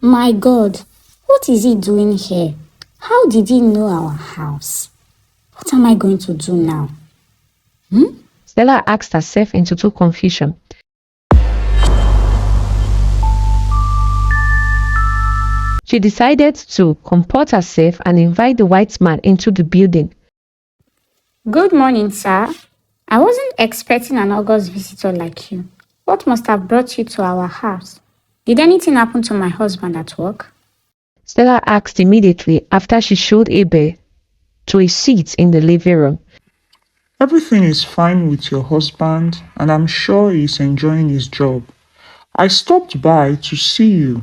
My God, what is he doing here? How did he know our house? What am I going to do now? Stella asked herself in total confusion. She decided to comport herself and invite the white man into the building. Good morning, sir. I wasn't expecting an August visitor like you. What must have brought you to our house? Did anything happen to my husband at work? Stella asked immediately after she showed Abe to a seat in the living room. Everything is fine with your husband, and I'm sure he's enjoying his job. I stopped by to see you.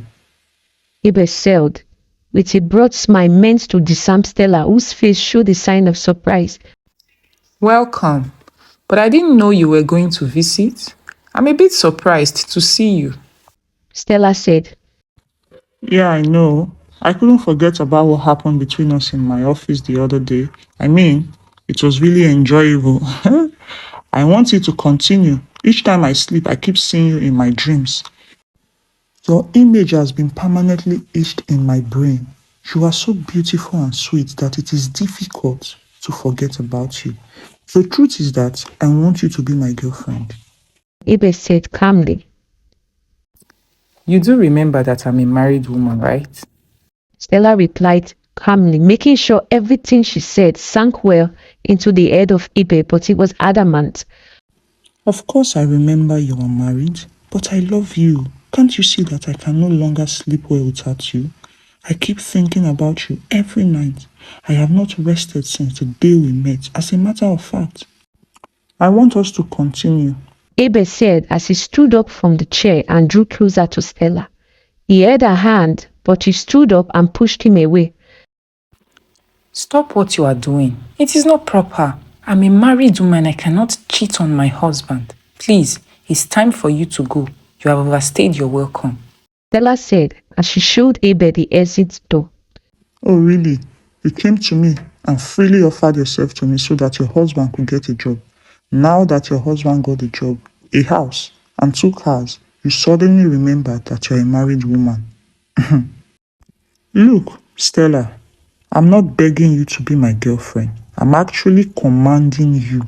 Abe said, with a broad smile meant to disarm Stella, whose face showed a sign of surprise. Welcome, but I didn't know you were going to visit. I'm a bit surprised to see you. Stella said. Yeah, I know. I couldn't forget about what happened between us in my office the other day. I mean, it was really enjoyable. I want you to continue. Each time I sleep, I keep seeing you in my dreams. Your image has been permanently etched in my brain. You are so beautiful and sweet that it is difficult to forget about you. The truth is that I want you to be my girlfriend. Abe said calmly. You do remember that I'm a married woman, right? Stella replied calmly, making sure everything she said sank well into the head of Abe, but he was adamant. Of course I remember you are married, but I love you. Can't you see that I can no longer sleep well without you? I keep thinking about you every night. I have not rested since the day we met. As a matter of fact, I want us to continue. Abe said as he stood up from the chair and drew closer to Stella. He held her hand, but she stood up and pushed him away. Stop what you are doing. It is not proper. I'm a married woman. I cannot cheat on my husband. Please, it's time for you to go. You have overstayed your welcome. Stella said as she showed Abe the exit door. Oh really? You came to me and freely offered yourself to me so that your husband could get a job. Now that your husband got a job, a house, and 2 cars, you suddenly remembered that you're a married woman. Look, Stella, I'm not begging you to be my girlfriend. I'm actually commanding you.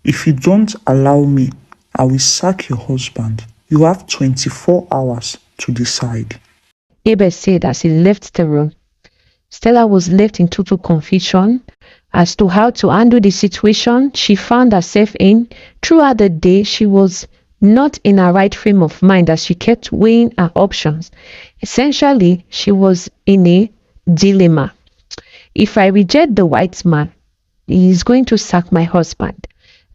If you don't allow me, I will sack your husband. You have 24 hours to decide. Abe said as he left the room. Stella was left in total confusion as to how to handle the situation she found herself in. Throughout the day, she was not in her right frame of mind as she kept weighing her options. Essentially, she was in a dilemma. If I reject the white man, he is going to sack my husband,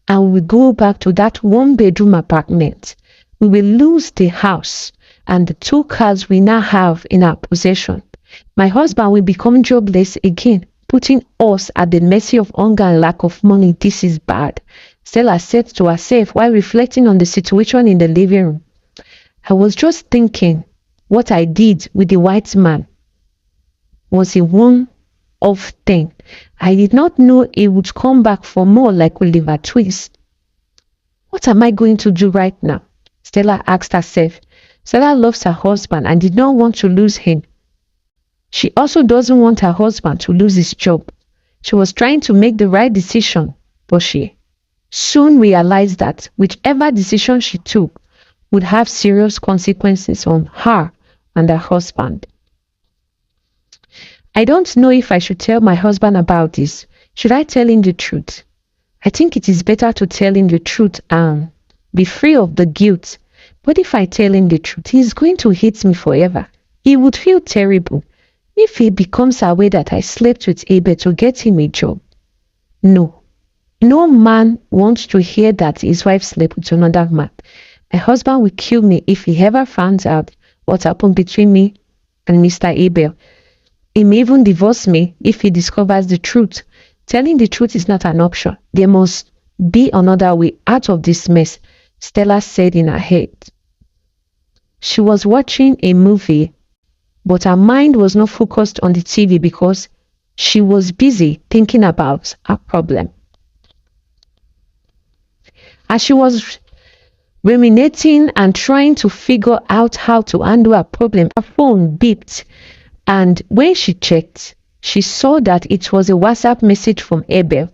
and we go back to that 1-bedroom apartment. We will lose the house and the 2 cars we now have in our possession. My husband will become jobless again, putting us at the mercy of hunger and lack of money. This is bad, Stella said to herself while reflecting on the situation in the living room. I was just thinking what I did with the white man was a one-off thing. I did not know he would come back for more like Oliver Twist. What am I going to do right now? Stella asked herself. Stella loves her husband and did not want to lose him. She also doesn't want her husband to lose his job. She was trying to make the right decision, but she soon realized that whichever decision she took would have serious consequences on her and her husband. I don't know if I should tell my husband about this. Should I tell him the truth? I think it is better to tell him the truth and be free of the guilt. But if I tell him the truth, he is going to hate me forever. He would feel terrible if he becomes aware that I slept with Abe to get him a job. No man wants to hear that his wife slept with another man. My husband will kill me if he ever finds out what happened between me and Mr. Abel. He may even divorce me if he discovers the truth. Telling the truth is not an option. There must be another way out of this mess, Stella said in her head. She was watching a movie, but her mind was not focused on the TV because she was busy thinking about her problem. As she was Ruminating and trying to figure out how to handle a problem, her phone beeped, and when she checked, she saw that it was a WhatsApp message from Abel.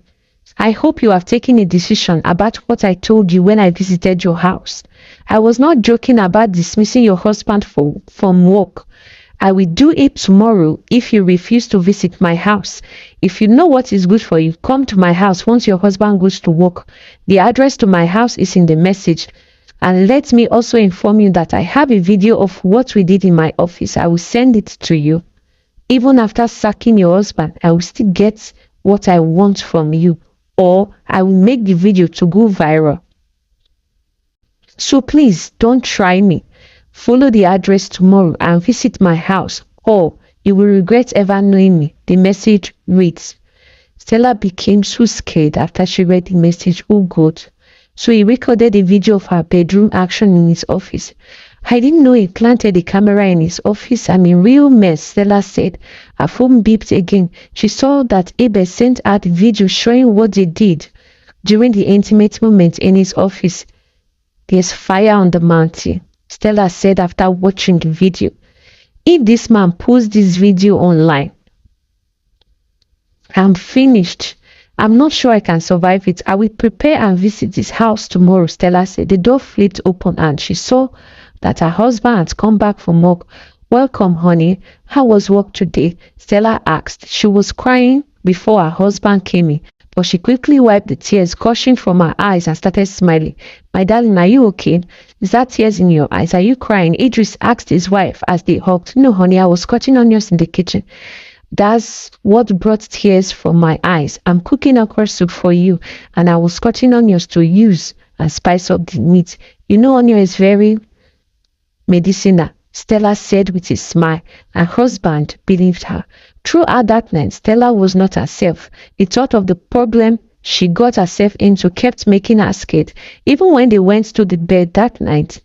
I hope you have taken a decision about what I told you when I visited your house. I was not joking about dismissing your husband from work. I will do it tomorrow if you refuse to visit my house. If you know what is good for you, come to my house once your husband goes to work. The address to my house is in the message. And let me also inform you that I have a video of what we did in my office. I will send it to you. Even after sacking your husband, I will still get what I want from you, or I will make the video to go viral. So please don't try me. Follow the address tomorrow and visit my house, or you will regret ever knowing me. The message reads. Stella became so scared after she read the message. Oh God. So he recorded a video of her bedroom action in his office. I didn't know he planted a camera in his office. I'm in real mess, Stella said. Her phone beeped again. She saw that Abel sent her the video showing what they did during the intimate moment in his office. There's fire on the mountain, Stella said after watching the video. If this man posts this video online, I'm finished. I'm not sure I can survive it. I will prepare and visit his house tomorrow, Stella said. The door flipped open and she saw that her husband had come back from work. Welcome, honey. How was work today? Stella asked. She was crying before her husband came in, but she quickly wiped the tears gushing from her eyes and started smiling. My darling, are you okay? Is that tears in your eyes? Are you crying? Idris asked his wife as they hugged. No, honey, I was cutting onions in the kitchen. That's what brought tears from my eyes. I'm cooking okra soup for you, and I was cutting onions to use and spice up the meat. You know, onion is very medicinal, Stella said with a smile. Her husband believed her. Throughout that night, Stella was not herself. The thought of the problem she got herself into kept making her scared. Even when they went to the bed that night,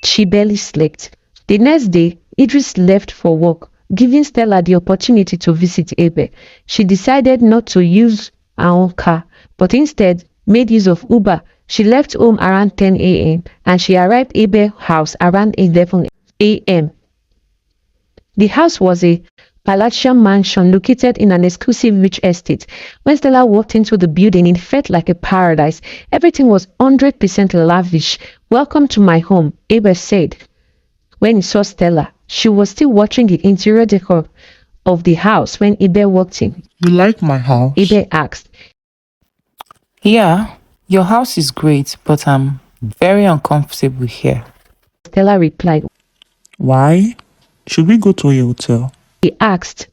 she barely slept. The next day, Idris left for work, giving Stella the opportunity to visit Abel. She decided not to use her own car, but instead made use of Uber. She left home around 10 a.m. and she arrived at Abel's house around 11 a.m. The house was a palatial mansion located in an exclusive rich estate. When Stella walked into the building, it felt like a paradise. Everything was 100% lavish. Welcome to my home, Abel said. When he saw Stella, she was still watching the interior decor of the house when Abel walked in. You like my house? Abel asked. Yeah, your house is great, but I'm very uncomfortable here. Stella replied. Why? Should we go to a hotel? He asked.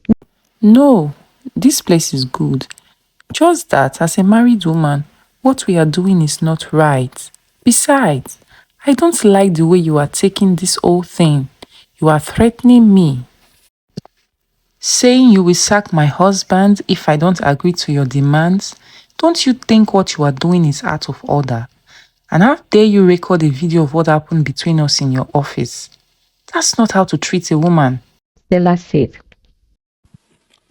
No, this place is good. Just that, as a married woman, what we are doing is not right. Besides, I don't like the way you are taking this whole thing. You are threatening me. Saying you will sack my husband if I don't agree to your demands. Don't you think what you are doing is out of order? And how dare you record a video of what happened between us in your office? That's not how to treat a woman. Stella said.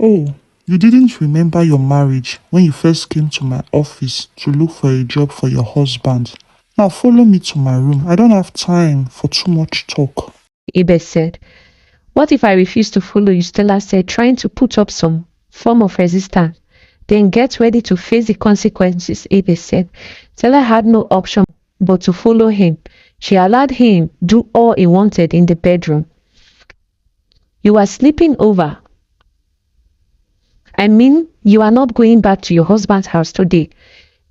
Oh, you didn't remember your marriage when you first came to my office to look for a job for your husband. Now follow me to my room. I don't have time for too much talk. Abel said. What if I refuse to follow you? Stella said, trying to put up some form of resistance. Then get ready to face the consequences, Abel said. Stella had no option but to follow him. She allowed him do all he wanted in the bedroom. You are sleeping over. I mean, you are not going back to your husband's house today.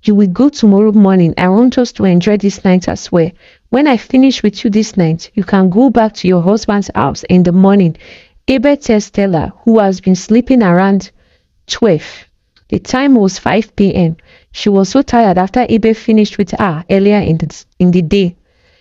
You will go tomorrow morning. I want us to enjoy this night as well. When I finish with you this night, you can go back to your husband's house in the morning. Abel tells Stella, who has been sleeping around 12. The time was 5 p.m. She was so tired after Abel finished with her earlier in the day.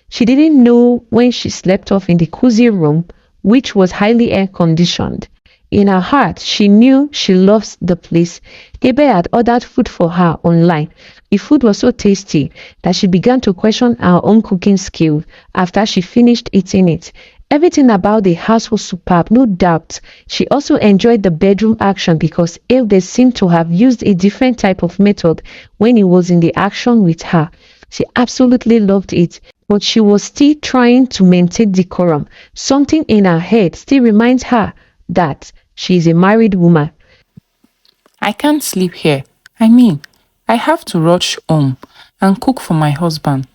She didn't know when she slept off in the cozy room, which was highly air-conditioned. In her heart, she knew she loves the place. Abel had ordered food for her online. The food was so tasty that she began to question her own cooking skill after she finished eating it. Everything about the house was superb, no doubt. She also enjoyed the bedroom action because Abel seemed to have used a different type of method when he was in the action with her. She absolutely loved it, but she was still trying to maintain decorum. Something in her head still reminds her that she is a married woman. I can't sleep here. I mean, I have to rush home and cook for my husband.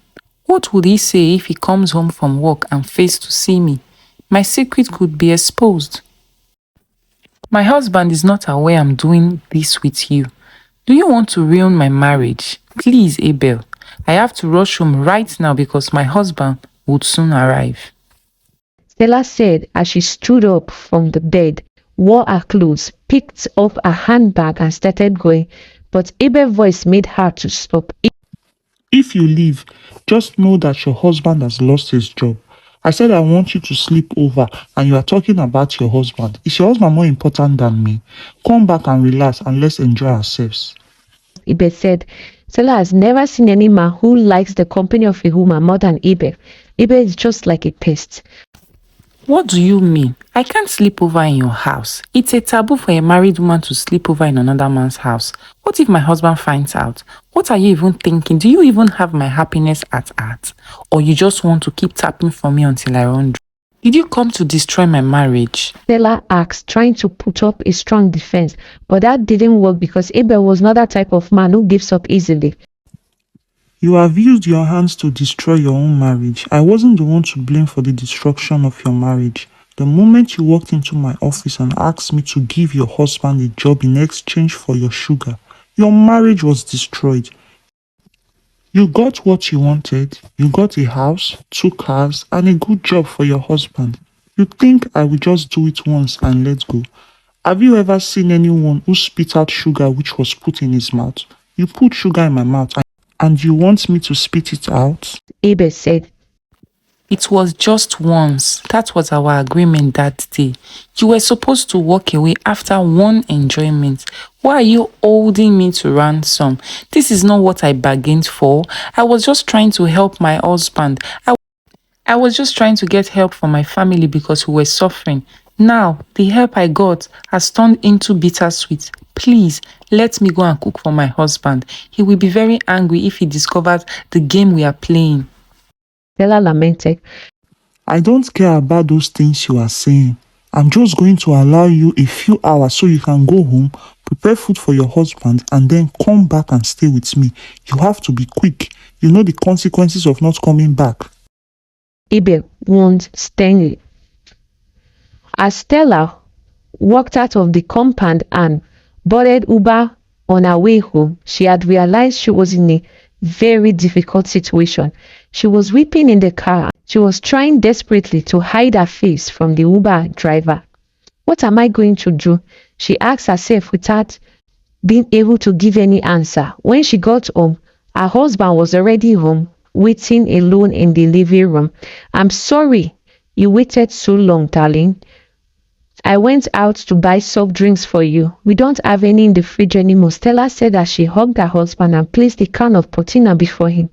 What would he say if he comes home from work and fails to see me? My secret could be exposed. My husband is not aware I'm doing this with you. Do you want to ruin my marriage? Please, Abel. I have to rush home right now because my husband would soon arrive. Stella said as she stood up from the bed, wore her clothes, picked up her handbag and started going, but Abel's voice made her to stop. If you leave, just know that your husband has lost his job. I said I want you to sleep over and you are talking about your husband. Is your husband more important than me? Come back and relax and let's enjoy ourselves. Abel said, Stella has never seen any man who likes the company of a woman more than Abel. Abel is just like a pest. What do you mean? I can't sleep over in your house. It's a taboo for a married woman to sleep over in another man's house. What if my husband finds out? What are you even thinking? Do you even have my happiness at heart? Or you just want to keep tapping for me until I run dry? Did you come to destroy my marriage? Stella asked, trying to put up a strong defense, but that didn't work because Abel was not that type of man who gives up easily. You have used your hands to destroy your own marriage. I wasn't the one to blame for the destruction of your marriage. The moment you walked into my office and asked me to give your husband a job in exchange for your sugar, your marriage was destroyed. You got what you wanted. You got a house, 2 cars, and a good job for your husband. You think I will just do it once and let go? Have you ever seen anyone who spit out sugar which was put in his mouth? You put sugar in my mouth and you want me to spit it out? Abel said, It was just once. That was our agreement that day. You were supposed to walk away after one enjoyment. Why are you holding me to ransom? This is not what I bargained for. I was just trying to help my husband. I was just trying to get help for my family because we were suffering. Now, the help I got has turned into bittersweet. Please, let me go and cook for my husband. He will be very angry if he discovers the game we are playing. Stella lamented. I don't care about those things you are saying. I'm just going to allow you a few hours so you can go home, prepare food for your husband, and then come back and stay with me. You have to be quick. You know the consequences of not coming back. Abel warned sternly. As Stella walked out of the compound and boarded Uber on her way home, she had realized she was in a very difficult situation. She was weeping in the car. She was trying desperately to hide her face from the Uber driver. What am I going to do? She asked herself without being able to give any answer. When she got home, her husband was already home, waiting alone in the living room. I'm sorry you waited so long, darling. I went out to buy soft drinks for you. We don't have any in the fridge anymore, Stella said as she hugged her husband and placed a can of Portina before him.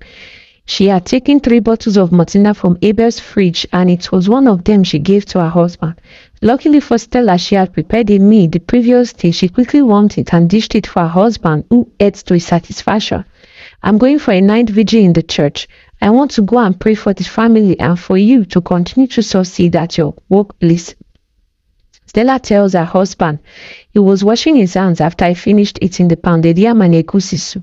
She had taken 3 bottles of Martina from Abel's fridge and it was one of them she gave to her husband. Luckily for Stella, she had prepared a meal the previous day. She quickly warmed it and dished it for her husband, who ate to his satisfaction. I'm going for a night vigil in the church. I want to go and pray for the family and for you to continue to succeed at your workplace. Stella tells her husband he was washing his hands after I finished eating the pounded yam and egusi soup.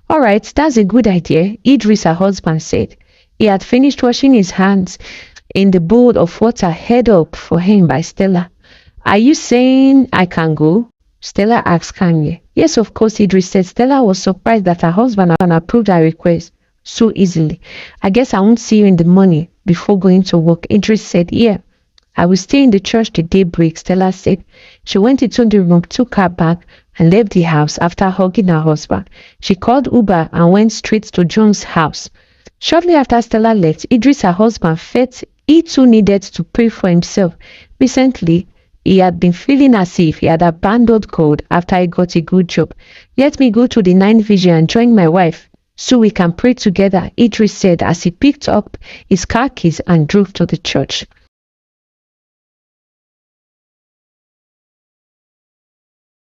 All right, that's a good idea, Idris, her husband, said. He had finished washing his hands in the bowl of water held up for him by Stella. Are you saying I can go? Stella asked calmly. Yes, of course, Idris said. Stella was surprised that her husband had approved her request so easily. I guess I won't see you in the morning before going to work, Idris said. Yeah. I will stay in the church till daybreak, Stella said. She went into the room, took her bag, and left the house after hugging her husband. She called Uber and went straight to John's house. Shortly after Stella left, Idris, her husband, felt he too needed to pray for himself. Recently, he had been feeling as if he had abandoned God after he got a good job. Let me go to the night vigil and join my wife so we can pray together, Idris said as he picked up his car keys and drove to the church.